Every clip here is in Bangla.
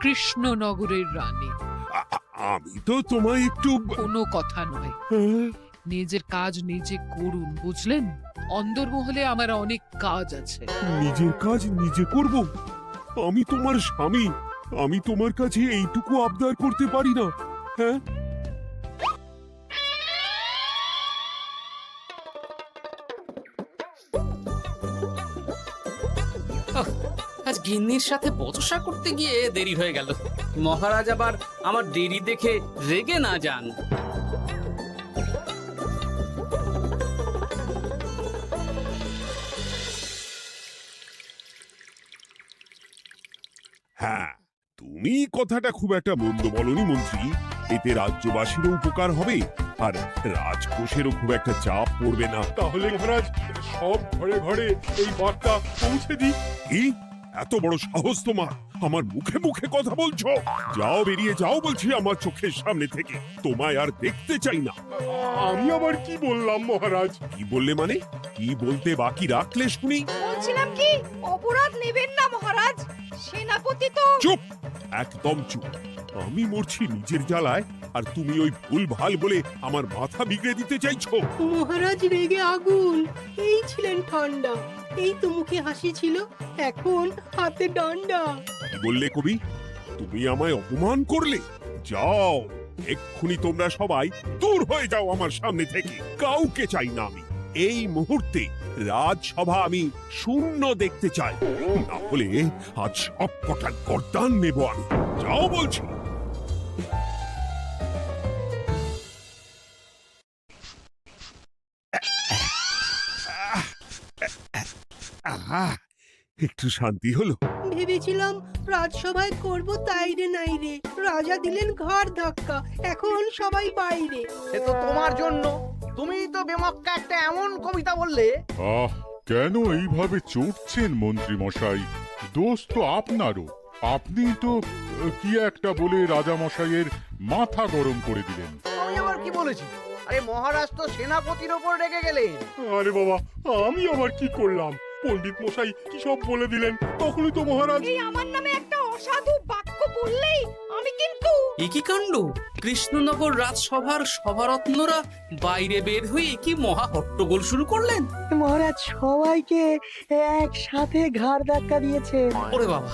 কৃষ্ণনগরের রানী। আমি তো তোমায় একটু কোনো কথা নয়, নিজের কাজ নিজে করুন, বুঝলেন? অন্দরমহলে আমার অনেক কাজ আছে। নিজের কাজ নিজে করব? আমি তোমার স্বামী, আমি তোমার কাছে এইটুকু আবদার করতে পারি না? হ্যাঁ, আজ গিন্নির সাথে বচসা করতে গিয়ে দেরি হয়ে গেল। মহারাজ আবার আমার দেরি দেখে রেগে না যান। হ্যাঁ, তুমি কথাটা খুব একটা মন্দ বলনি মন্ত্রী। এতে রাজ্যবাসীরও উপকার হবে আর রাজকোষেরও খুব একটা চাপ পড়বে না। তাহলে মহারাজ সব ঘরে ঘরে এই বার্তা পৌঁছে দিই। কি এত বড় সাহস তোমার? আমার মুখে মুখে কথা বলছো? যাও, বেরিয়ে যাও বলছি আমার চোখের সামনে থেকে। তোমায় আর দেখতে চাই না। আমি আবার কি বললাম মহারাজ? কি বললে মানে? কি বলতে বাকি রাখলে শুনি? বলছিলাম কি, অপরাধ নেবেন না মহারাজ, সেনাপতি তো। চুপ, একদম চুপ। আমি মরছি নিজের জ্বালায় আর তুমি ওই ভুল ভাল বলে আমার মাথা বিগড়ে দিতে চাইছো? মহারাজ রেগে আগুন, এই ছিলেন ঠান্ডা, এই তো মুখে হাসি ছিল, এখন হাতে ডান্ডা। কি বললে কবি? তুমি আমায় অপমান করলে? যাও, এক্ষুনি তোমরা সবাই দূর হয়ে যাও আমার সামনে থেকে। কাউকে চাই না আমি। এই মুহূর্তে রাজসভা আমি শূন্য দেখতে চাই, না হলে আজ সব কটা গর্দান নেব আমি। যাও বলছি। একটু শান্তি হলো। ভেবেছিলাম রাজসভায় করব তাই রে নাই রে, রাজা দিলেন ঘাড় ধাক্কা, এখন সবাই বাইরে। এ তো তোমার জন্য, তুমি তো বেমক্কা একটা এমন কবিতা বললে। আহ, কেন এইভাবে চড়ছেন মন্ত্রী মশাই? দোষ তো আপনারও। আপনি তো কি একটা বলে রাজা মশাইয়ের মাথা গরম করে দিলেন। আমি আবার কি বলেছি? আরে মহারাজ তো সেনাপতির ওপর রেগে গেলেন। আরে বাবা, আমি আবার কি করলাম? পণ্ডিত মশাই কি সব বলে দিলেন, তখনই তো মহারাজ। এই আমার নামে একটা অসাধু বাক্য বললেই আমি কিন্তু। এ কি কাণ্ড! কৃষ্ণনগর রাজসভার সভারত্নরা বাইরে বের হয়ে কি মহা হট্টগোল শুরু করলেন। মহারাজ সবাইকে একসাথে ঘাড় ধাক্কা দিয়েছে। ওরে বাবা,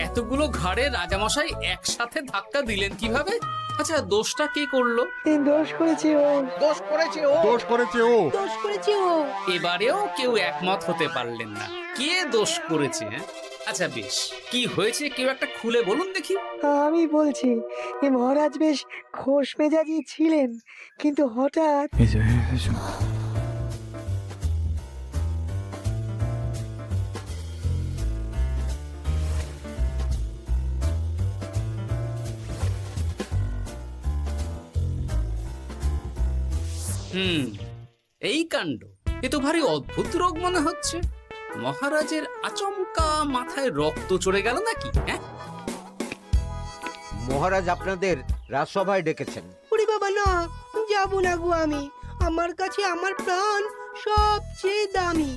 এতগুলো ঘাড়ে রাজামশাই একসাথে ধাক্কা দিলেন কিভাবে? আচ্ছা, দোষটা কে করলো? দোষ করেছে ও, দোষ করেছে ও। দোষ করেছে ও। দোষ করেছে ও। এবারেও কেউ একমত হতে পারলেন না কে দোষ করেছে। আচ্ছা বেশ, কি হয়েছে কেউ একটা খুলে বলুন দেখি। আমি বলছি, মহারাজ বেশ খোশ মেজাজি ছিলেন, কিন্তু হঠাৎ এই কাণ্ড! এ তো ভারী অদ্ভুত রোগ মনে হচ্ছে। মহারাজের আচমকা মাথায় রক্ত চড়ে গেল নাকি? হ্যাঁ, মহারাজ আপনাদের রাজসভায় ডেকেছেন। ওরে বাবা না, যাব না গো আমি, আমার কাছে আমার প্রাণ সবচেয়ে দামি।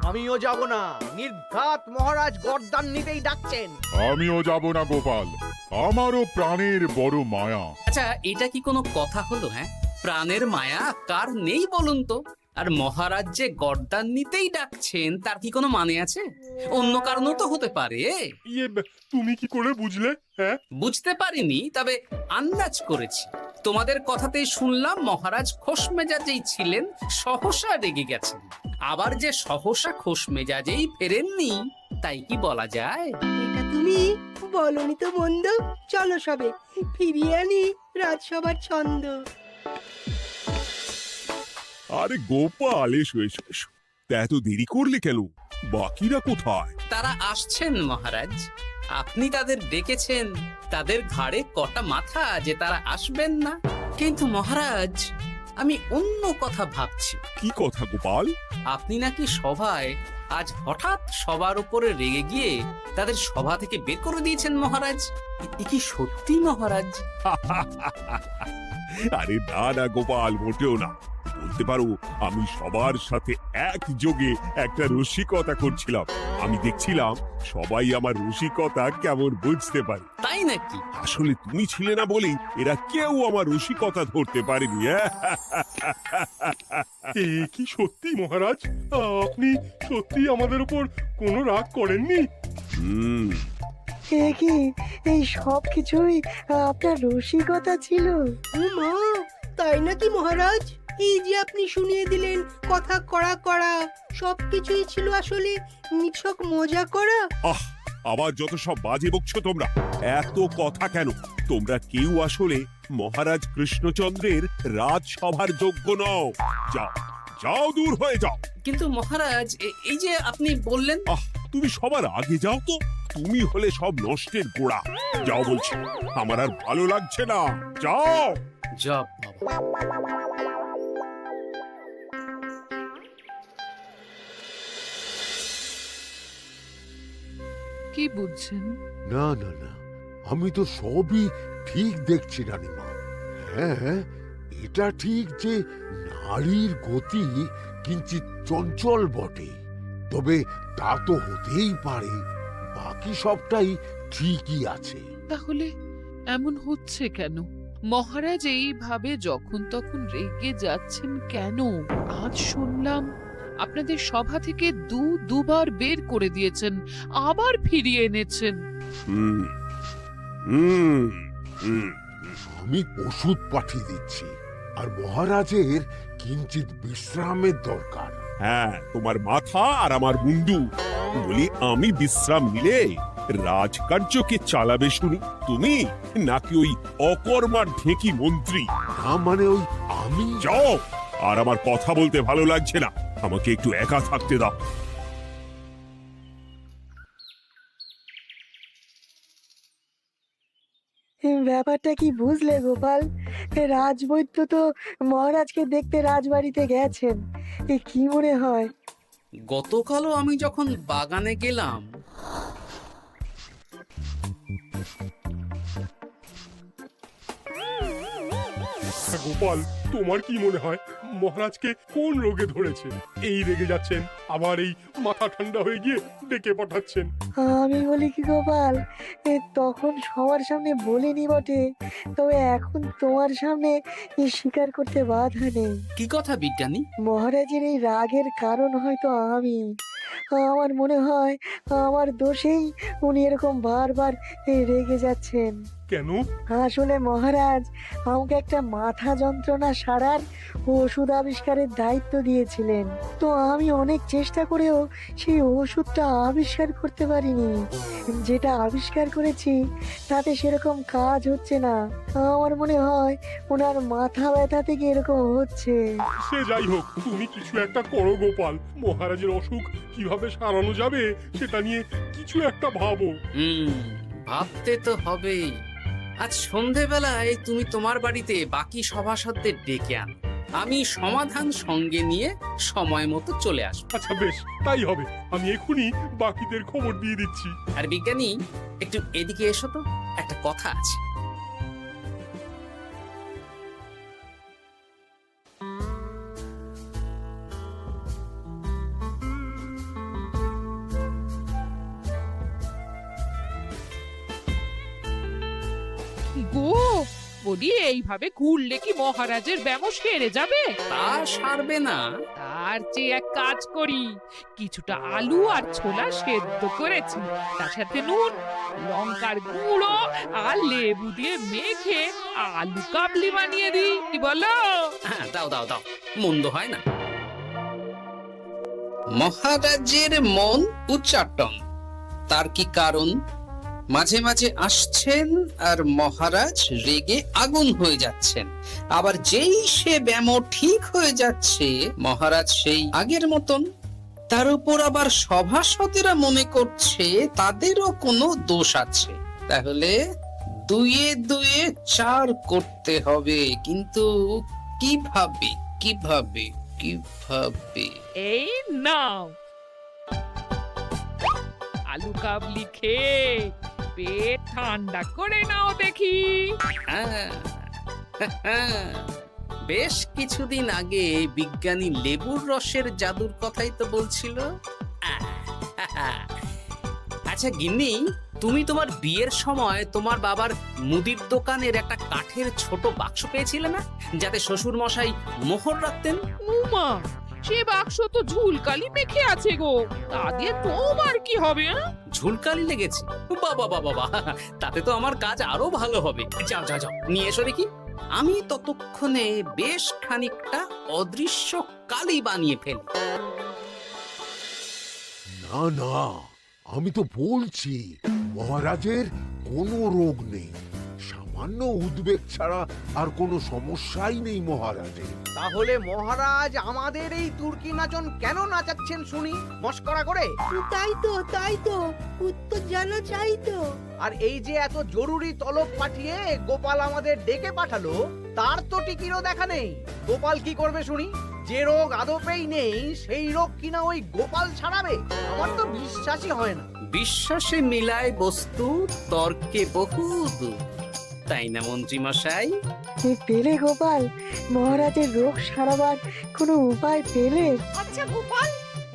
আমিও যাব না, নির্ঘাত মহারাজ গর্দান নিতেই ডাকছেন। আমিও যাব না গোপাল, আমারও প্রাণের বড় মায়া। আচ্ছা, এটা কি কোনো কথা হলো? হ্যাঁ, প্রাণের মায়া কার নেই বলুন তো? আর মহারাজ যে গর্দান নিতেই ডাকছেন তার কি কোনো মানে আছে? অন্য কারণও তো হতে পারে। তুমি কি করে বুঝলে? হ্যাঁ, বুঝতে পারিনি, তবে আন্দাজ করেছি। তোমাদের কথাতেই শুনলাম মহারাজ খোশ মেজাজেই ছিলেন, সহসা রেগে গেছেন। আবার যে সহসা খোশ মেজাজেই ফেরেননি, তাই কি বলা যায়? এটা তুমি বলনি তো মন্দ। চলো সবে ফিরিয়ে আনি রাজসভার ছন্দ। আরে গোপাল, এসো এসো এসো। তা এত দেরি করলে কেন? বাকিরা কোথায়? তারা আসছেন মহারাজ। আপনি তাদের ডেকেছেন, তাদের ঘাড়ে কটা মাথা যে তারা আসবেন না। কিন্তু মহারাজ, আমি অন্য কথা ভাবছি। কি কথা গোপাল? আপনি নাকি সভায় আজ হঠাৎ সবার উপরে রেগে গিয়ে তাদের সভা থেকে বের করে দিয়েছেন মহারাজ। এ কি সত্যি মহারাজ? আরে না না গোপাল, মোটেও না। বলতে পারো আমি সবার সাথে একযোগে একটা রসিকতা করছিলাম। আমি দেখছিলাম সবাই আমার রসিকতা কেমন বুঝতে পারে। তাই নাকি? আসলে তুমি ছিলে না বলেই এরা কেউ আমার রসিকতা ধরতে পারেনি। এ কি সত্যি মহারাজ? আপনি সত্যি আমাদের উপর কোনো রাগ করেননি? হুম, এ কি, এই সব কিছুই আপনার রসিকতা ছিল? ও মা, তাই নাকি মহারাজ? এই যে আপনি শুনিয়ে দিলেন কথা কড়া কড়া, সবকিছুই ছিল আসলে নিছক মজা করা। আহ, আবার যত সব বাজে বকছো তোমরা। এত কথা কেন? তোমরা কেউ আসলে মহারাজ কৃষ্ণচন্দ্রের রাজসভার যোগ্য নও। যাও যাও, দূর হয়ে যাও। কিন্তু মহারাজ, এই যে আপনি বললেন। আহ, তুমি সবার আগে যাও তো। তুমি হলে সব নষ্টের গোড়া। যাও বলছি, আমার আর ভালো লাগছে না। যাও। জপ বাবা। কি বুঝছেন? না না না, আমি তো সবই ঠিক দেখছি রানীমা। হ্যাঁ, এটা ঠিক যে নারীর গতি কিঞ্চিত চঞ্চল বটে, তবে তা তো হতেই পারে। বাকি সবটাই ঠিকই আছে। তাহলে এমন হচ্ছে কেন? মহারাজ এইভাবে যখন তখন রেগে যাচ্ছেন কেন? আজ শুনলাম আপনাদের সভা থেকে দুবার বের করে দিয়েছেন, আবার ফিরিয়ে এনেছেন। হুম হুম হুম। আমি ওষুধ পাঠিয়ে দিচ্ছি, আর মহারাজের কিঞ্চিত বিশ্রামের দরকার। হ্যাঁ, তোমার মাথা আর আমার মুন্ডু। বলি, আমি বিশ্রাম নিলে রাজকার্যকে চালাবে শুনি তুমি, নাকি ওই অকর্মার ঢেকি মন্ত্রী? না মানে ওই আমি। যাও, আর আমার কথা বলতে ভালো লাগছে না। আমাকে একটু একা থাকতে দাও। ব্যাপারটা কি বুঝলে গোপাল? রাজবৈদ্য তো মহারাজকে দেখতে রাজবাড়িতে গেছেন। কি মনে হয়? গতকালও আমি যখন বাগানে গেলাম, গোপাল, তোমার কি মনে হয় মহারাজকে কোন রোগে ধরেছে? এই রেগে যাচ্ছেন, আবার এই মাথা ঠান্ডা হয়ে গিয়ে ডেকে পাঠাচ্ছেন। আমি বলি কি গোপাল, তখন সবার সামনে বলিনি বটে, তবে এখন তোমার সামনে স্বীকার করতে বাধা নেই। কি কথা বিজ্ঞানী? মহারাজের এই রাগের কারণ হয়তো আমি। আমার মনে হয় আমার দোষেই উনি এরকম বারবার রেগে যাচ্ছেন। কেন? আসলে মহারাজ আমাকে একটা মাথা যন্ত্রণা সারার ওষুধ আবিষ্কারের দায়িত্ব দিয়েছিলেন, তো আমি অনেক চেষ্টা করেও সেই ওষুধটা আবিষ্কার করতে পারিনি। যেটা আবিষ্কার করেছি তাতে সেরকম কাজ হচ্ছে না। আমার মনে হয় ওনার মাথা ব্যথা থেকে এরকম হচ্ছে। সে যাই হোক, তুমি কিছু একটা করো গোপাল। মহারাজের অসুখ কিভাবে সারানো যাবে সেটা নিয়ে কিছু একটা ভাবো। ভাবতে তো হবেই। আজ সন্ধেবেলায় তুমি তোমার বাড়িতে বাকি সভাসদদের ডেকে আনো, আমি সমাধান সঙ্গে নিয়ে সময় মতো চলে আসবো। আচ্ছা বেশ, তাই হবে। আমি এখনই বাকিদের খবর দিয়ে দিচ্ছি। আর বিজ্ঞানী, একটু এদিকে এসো তো, একটা কথা আছে। গো, বলি এইভাবে ঘুরলে কি মহারাজের ব্যামো সেরে যাবে? তা সারবে না। তার চেয়ে এক কাজ করি, কিছুটা আলু আর ছোলা সেদ্ধ করেছি, তার সাথে নুন, লঙ্কার গুঁড়ো আর লেবু দিয়ে মেখে আলু কাবলি বানিয়ে দিই, কি বলো? হ্যাঁ, দাও দাও দাও, মন্দ হয় না। মহারাজের মন উচ্চাটন, তার কি কারণ? মাঝে মাঝে আসছেন আর মহারাজ রেগে আগুন হয়ে যাচ্ছেন, আবার যেই সে ব্যামো ঠিক হয়ে যাচ্ছে মহারাজ সেই আগের মতন। তার উপর আবার সভাসদেরা মনে করছে তাদেরও কোনো দোষ আছে। তাহলে দুয়ে দুয়ে চার করতে হবে, কিন্তু কিভাবে কিভাবে কিভাবে? এই নাও আলু কাবলি খেয়ে পেট ঠান্ডা করে নাও দেখি। হ্যাঁ, হ্যাঁ, বেশ কিছুদিন আগে বিজ্ঞানী লেবুর রসের জাদুর কথাই তো বলছিল। আচ্ছা গিন্নি, তুমি তোমার বিয়ের সময় তোমার বাবার মুদির দোকানের একটা কাঠের ছোট বাক্স পেয়েছিলে না, যাতে শ্বশুর মশাই মোহর রাখতেন? উমা, সে বাক্স তো ঝুলকালি মেখে আছে গো, তা দিয়ে তোমার কি হবে? ঝুলকালি লেগেছে? বাবা বাবা বাবা, তাতে তো আমার কাজ আরো ভালো হবে। যাও যাও যাও, নিয়ে এসো দেখি। আমি ততক্ষণে বেশ খানিকটা অদৃশ্য কালি বানিয়ে ফেলি। না না, আমি তো বলছি মহারাজের কোনো রোগ নেই, সামান্য উদ্বেগ ছাড়া আর কোনো সমস্যাই নেই মহারাজের। তাহলে মহারাজ আমাদের এই তুর্কি নাচন কেন নাচাচ্ছেন শুনি, মস্করা করে? তাই তো উত্তর জানা চাই তো। আর এই যে এত জরুরি তলব পাঠিয়ে গোপাল আমাদের ডেকে পাঠালো, তার তো টিকিরও দেখা নেই। গোপাল কি করবে শুনি? যে রোগ আদপেই নেই সেই রোগ কিনা ওই গোপাল ছাড়াবে? আমার তো বিশ্বাসই হয় না। বিশ্বাসে মিলায় বস্তু, তর্কে বহু দূর, তাই না মন্ত্রী মশাই? পেলে গোপাল, মহারাজের রোগ সারাবার কোনো উপায় পেলে? আচ্ছা গোপাল,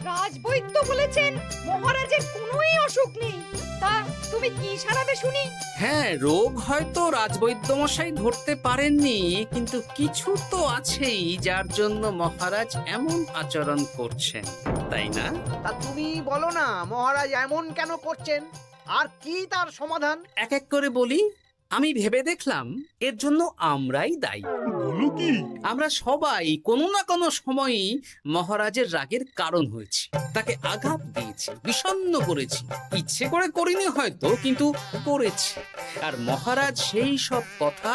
রাজবৈদ্য বলেছেন মহারাজের কোনোই অসুখ নেই, তা তুমি কি সারাবে শুনি? হ্যাঁ, রোগ হয়তো রাজবৈদ্য মশাই ধরতে পারেননি, কিন্তু কিছু তো আছেই যার জন্য মহারাজ এমন আচরণ করছেন, তাই না? তা তুমি বলো না মহারাজ এমন কেন করছেন, আর কি তার সমাধান? এক এক করে বলি। আমি ভেবে দেখলাম এর জন্য আমরাই দায়ী। বলো কি? আমরা সবাই কোনো না কোনো সময়ই মহারাজের রাগের কারণ হয়েছি, তাকে আঘাত দিয়েছি, বিষণ্ণ করেছি। ইচ্ছে করে করিনি হয়তো, কিন্তু করেছি। আর মহারাজ সেই সব কথা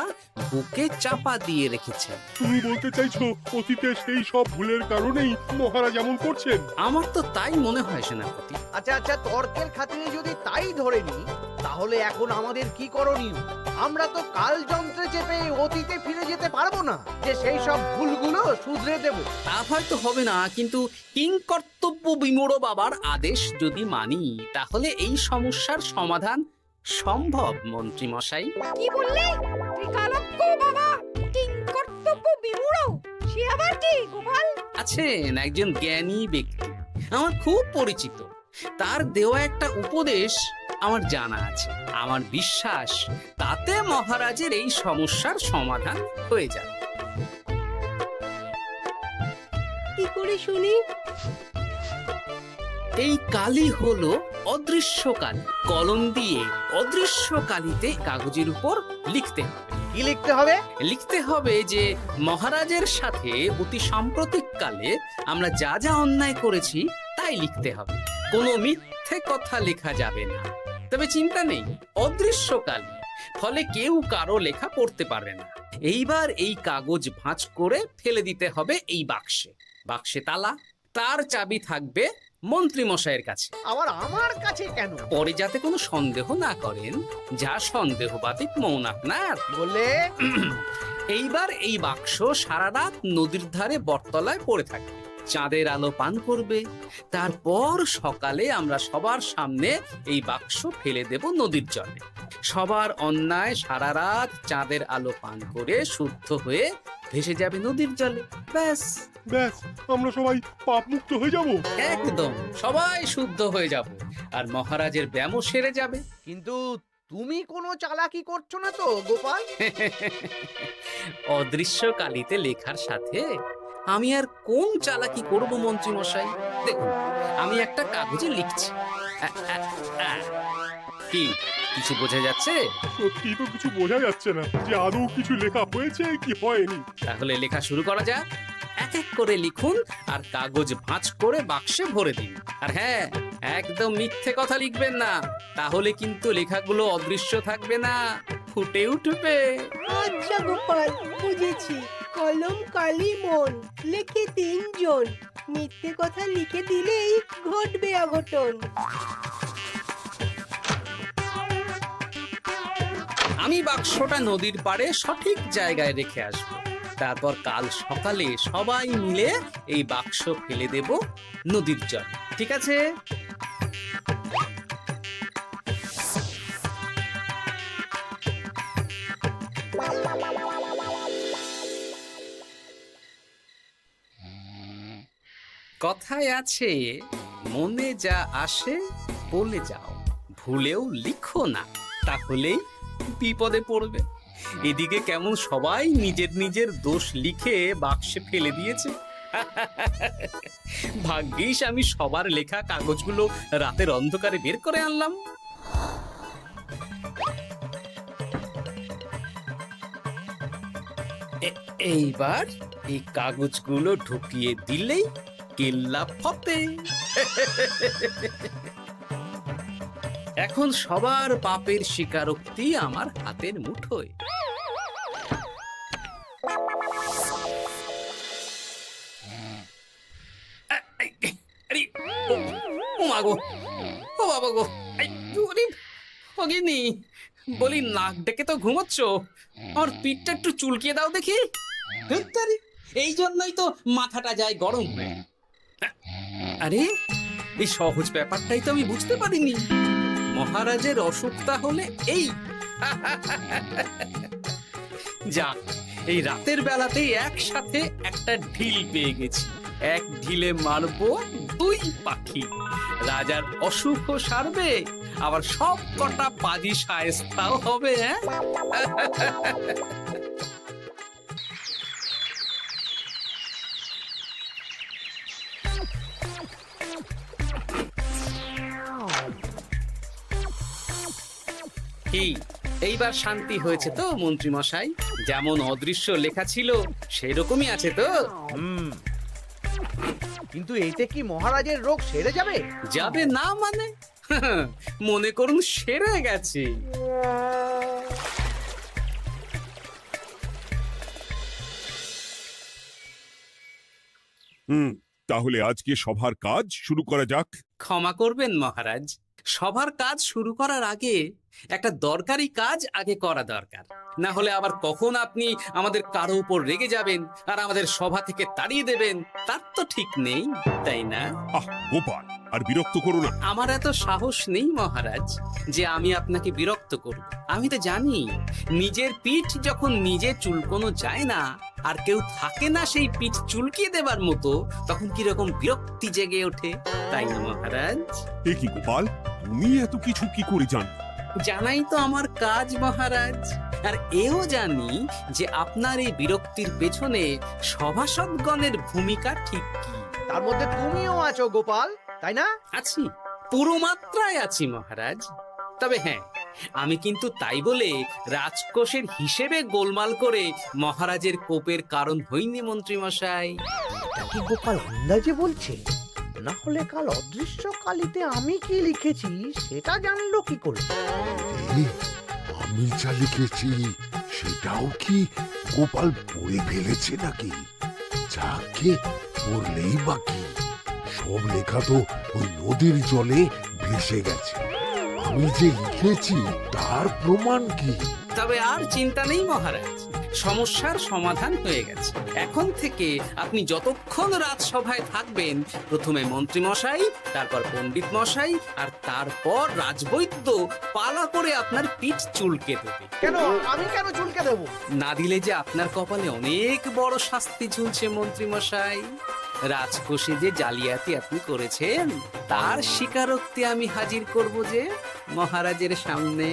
বুকে চাপা দিয়ে রেখেছেন। তুমি বলতে চাইছো অতীতে সেই সব ভুলের কারণেই মহারাজ এমন করছেন? আমার তো তাই মনে হয় সেনাপতি। আচ্ছা আচ্ছা, তর্কের খাতিরে যদি তাই ধরে নি, তাহলে এখন আমাদের কি করণীয়? আমরা তো কাল যন্ত্রে চেপে অতীতে ফিরে যেতে পারবো না যে সেই সব ভুলগুলো শুধরে দেব। তা হয়তো হবে না, কিন্তু কিংকর্তব্য বিমূঢ় বাবার আদেশ যদি মানি, তাহলে এই সমস্যার সমাধান সম্ভব মন্ত্রী মশাই। কি বললে? ত্রিকালজ্ঞ বাবা কিংকর্তব্য বিমূঢ়, সে আবার কি গোপাল? আছেন একজন জ্ঞানী ব্যক্তি, আমার খুব পরিচিত। তার দেওয়া একটা উপদেশ আমার জানা আছে। আমার বিশ্বাস তাতে মহারাজের এই সমস্যার সমাধান হয়ে যাবে। কি করে শুনি? এই কালি হলো অদৃশ্য কালি। কলম দিয়ে অদৃশ্য কালিতে কাগজের উপর লিখতে হবে। কি লিখতে হবে? লিখতে হবে যে মহারাজের সাথে অতি সাম্প্রতিক কালে আমরা যা যা অন্যায় করেছি তাই লিখতে হবে। কোনো মিথ্যে কথা লেখা যাবে না। তবে চিন্তা নেই, অদৃশ্য কালি, ফলে কেউ কারো লেখা পড়তে পারবে না। এইবার এই কাগজ ভাঁজ করে ফেলে দিতে হবে এই বাক্সে। বাক্সে তালা, তার চাবি থাকবে মন্ত্রী মশাইয়ের কাছে। আবার আমার কাছে কেন? পরে যাতে কোনো সন্দেহ না করেন, যা সন্দেহ বাতিক মৌন আপনার। বললে এইবার এই বাক্স সারা রাত নদীর ধারে বটতলায় পড়ে থাকবে, চাঁদের আলো পান করবে। তারপর সকালে আমরা সবার সামনে এই বাক্স ফেলে দেব নদীর জলে। সবার অন্যায় সারা রাত চাঁদের আলো পান করে শুদ্ধ হয়ে ভেসে যাবে নদীর জলে। ব্যাস ব্যাস, আমরা সবাই পাপ মুক্ত হয়ে যাব। একদম সবাই শুদ্ধ হয়ে যাব, আর মহারাজের ব্যামো সেরে যাবে। কিন্তু তুমি কোনো চালাকি করছো না তো গোপাল? অদৃশ্য কালিতে লেখার সাথে আমি আর কোন চালাকি করব মন্ত্রী মশাই? দেখুন, আমি একটা কাগজে লিখছি। কি কিছু বোঝা যাচ্ছে? সত্যি তো কিছু বোঝা যাচ্ছে না যে আদৌ কিছু লেখা হয়েছে কি হয়নি। তাহলে লেখা শুরু করা যাক। এক এক করে লিখুন আর কাগজ ভাঁজ করে বাক্সে ভরে দিন। আর হ্যাঁ, একদম মিথ্যে কথা লিখবেন না, তাহলে কিন্তু লেখাগুলো অদৃশ্য থাকবে না, ফুটে উঠবে। আচ্ছা গোপাল, বুঝেছি। কলম কালি মন, লেখে 3 জন। মিথ্যে কথা লিখে দিলেই ঘটবে অঘটন। আমি বাক্সটা নদীর পাড়ে সঠিক জায়গায় রেখে আসব। তারপর কাল সকালে সবাই মিলে এই বাক্স ফেলে দেব নদীর জলে। ঠিক আছে? কথায় আছে, মনে যা আসে বলে যাও, ভুলেও লিখো না, তাহলেই বিপদে পড়বে। এদিকে কেমন সবাই নিজের নিজের দোষ লিখে বাক্সে ফেলে দিয়েছে। ভাগ্যিস আমি সবার লেখা কাগজগুলো রাতের অন্ধকারে বের করে আনলাম। এইবার এই কাগজগুলো ঢুকিয়ে দিলেই কেল্লা ফতে। এখন সবার পাপের স্বীকারোক্তি আমার হাতের মুঠোয়। আরে, ও মা গো, ও বাবা গো, ওগিনি বলি, নাক ডেকে তো ঘুমোচ্ছ, আর পিঠটা একটু চুলকিয়ে দাও দেখি। এই জন্যই তো মাথাটা যায় গরম হয়ে। আরে, এই সহজ ব্যাপারটাই তো আমি বুঝতে পারিনি। মহারাজের অসুখটা হলে এই। যাক, এই রাতের বেলাতেই একসাথে একটা ঢিল পেয়ে গেছি। এক ঢিলে মারবো 2 পাখি। রাজার অসুখও সারবে, আবার সব কটা পাজি শায়েস্তাও হবে। কি, এইবার শান্তি হয়েছে তো মন্ত্রী মশাই? যেমন অদৃশ্য লেখা ছিল সেরকমই আছে তো? কিন্তু এতে কি মহারাজের রোগ সেরে যাবে? যাবে না মানে? মনে করুন সেরে গেছে। তাহলে আজকে সভার কাজ শুরু করা যাক। ক্ষমা করবেন মহারাজ, সবার কাজ শুরু করার আগে একটা দরকারি কাজ আগে করা দরকার। না হলে আবার কখন আপনি আমাদের কারো উপর রেগে যাবেন আর আমাদের সভা থেকে তাড়িয়ে দেবেন, তার তো ঠিক নেই, তাই না? গোপাল, আর বিরক্ত করো না। আমার এত সাহস নেই মহারাজ যে আমি আপনাকে বিরক্ত করব। আমি তো জানি নিজের পিঠ যখন নিজে চুলকোনো যায় না, আর কেউ থাকে না সেই পিঠ চুলকিয়ে দেবার মতো, তখন কিরকম বিরক্তি জেগে ওঠে, তাই না মহারাজ? এ কি গোপাল, তুমি এত কিছু কি করে জানো? জানাই তো আমার কাজ মহারাজ। আর এও জানি যে আপনার এই বিরক্তির পেছনে সভাসদগণের ভূমিকা ঠিক কি। তার মধ্যে তুমিও আছো গোপাল, তাই না? আছি, পুরো মাত্রায় আছি মহারাজ। তবে হ্যাঁ, আমি কিন্তু তাই বলে রাজকোষের হিসেবে গোলমাল করে মহারাজের কোপের কারণ হইনি মন্ত্রী মশাই। এটা কি গোপাল আন্দাজে বলছে? না হলে কাল অদৃশ্য কালিতে আমি কি লিখেছি সেটা জানলো কি করে? আমি যা লিখেছি সেটাও কি গোপাল পড়ে ফেলেছে নাকি? যাকে পড়লেই বাকি, সব লেখা তো ওই নদীর জলে ভেসে গেছে। আমি যে লিখেছি তার প্রমাণ কি? তবে আর চিন্তা নেই মহারাজ, সমস্যার সমাধান হয়ে গেছে। এখন থেকে আপনি যতক্ষণ রাজসভায় থাকবেন, প্রথমে মন্ত্রী মশাই, তারপর পণ্ডিত মশাই, আর তারপর রাজবৈদ্য পালা করে আপনার পিঠ চুলকে দেবে। কেন আমি কেন চুলকে দেবো? না দিলে যে আপনার কপালে অনেক বড় শাস্তি ঝুলছে মন্ত্রী মশাই। রাজকোষে যে জালিয়াতি আপনি করেছেন তার স্বীকারোক্তি আমি হাজির করব যে মহারাজের সামনে।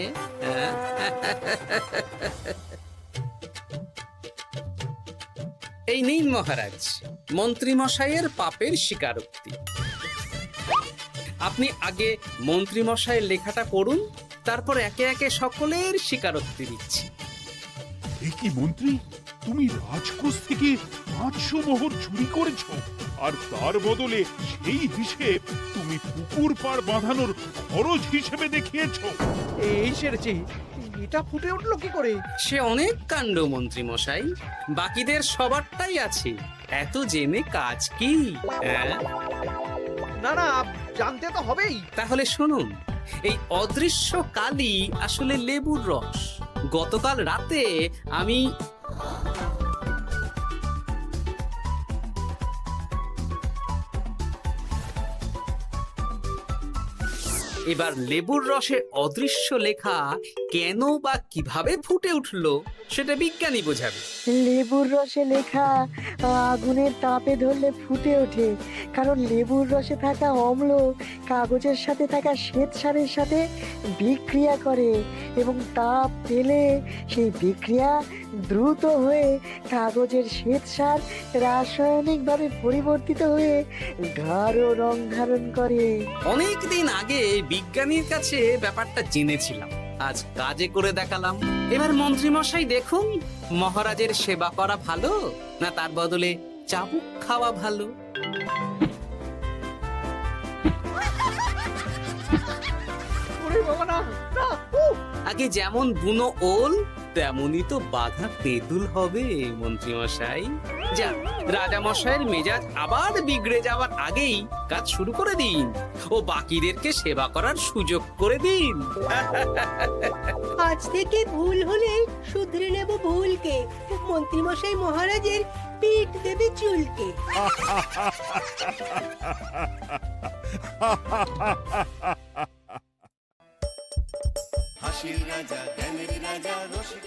এই নিন মহারাজ, মন্ত্রী মশাইয়ের পাপের স্বীকারোক্তি। আপনি আগে মন্ত্রী মশাইয়ের লেখাটা পড়ুন, তারপর একে একে সকলের স্বীকারোক্তি দিচ্ছি। এ কি মন্ত্রী, তুমি রাজকোষ থেকে 500 মোহর চুরি করেছো, আর তার বদলে সেই হিসেব তুমি পুকুর পাড় বাঁধানোর খরচ হিসেবে দেখিয়েছো। এই সেরেছি, এটা ফুটে উঠলো কি করে? সে অনেক কাণ্ড মন্ত্রী মশাই, বাকিদের সবারটাই আছে, এত জেনে কাজ কি? না না, জানতে তো হবেই। তাহলে শুনুন, এই অদৃশ্য কালি আসলে লেবুর রস। গতকাল রাতে আমি এবার লেবুর রসে অদৃশ্য লেখা কেন বা কিভাবে ফুটে উঠলো সেটা বিজ্ঞানী বোঝাবে। লেবুর রসে লেখা আগুনের তাপে ধরলে ফুটে ওঠে, কারণ লেবুর রসে থাকা অম্ল কাগজের সাথে থাকা শ্বেতসারের সাথে বিক্রিয়া করে এবং তাপ পেলে সেই বিক্রিয়া দ্রুত হয়ে কাগজের শ্বেতসার রাসায়নিকভাবে পরিবর্তিত হয়ে গাঢ় রং ধারণ করে। অনেক দিন আগে বিজ্ঞানীর কাছে ব্যাপারটা জেনেছিলাম, আজ কাজে করে দেখালাম। এবার মন্ত্রী মশাই দেখুন, মহারাজের সেবা করা ভালো না তার বদলে চাবুক খাওয়া ভালো। ওরে বাবা, না না, উফ! আগে যেমন বুনো ওল তেমনই তো বাঘা তেঁতুল হবে মন্ত্রী মশাই। যা, রাজা মশাইয়ের মেজাজ আবার বিগড়ে যাওয়ার আগেই কাজ শুরু করে দিন ও বাকিদেরকে সেবা করার সুযোগ করে দিন। আজ থেকে ভুল হলে শুধরে নেব ভুলকে। মন্ত্রীমশাই মহারাজের পিঠ দেবে চুলকে। হাসির রাজা জ্ঞানের রাজা রসিক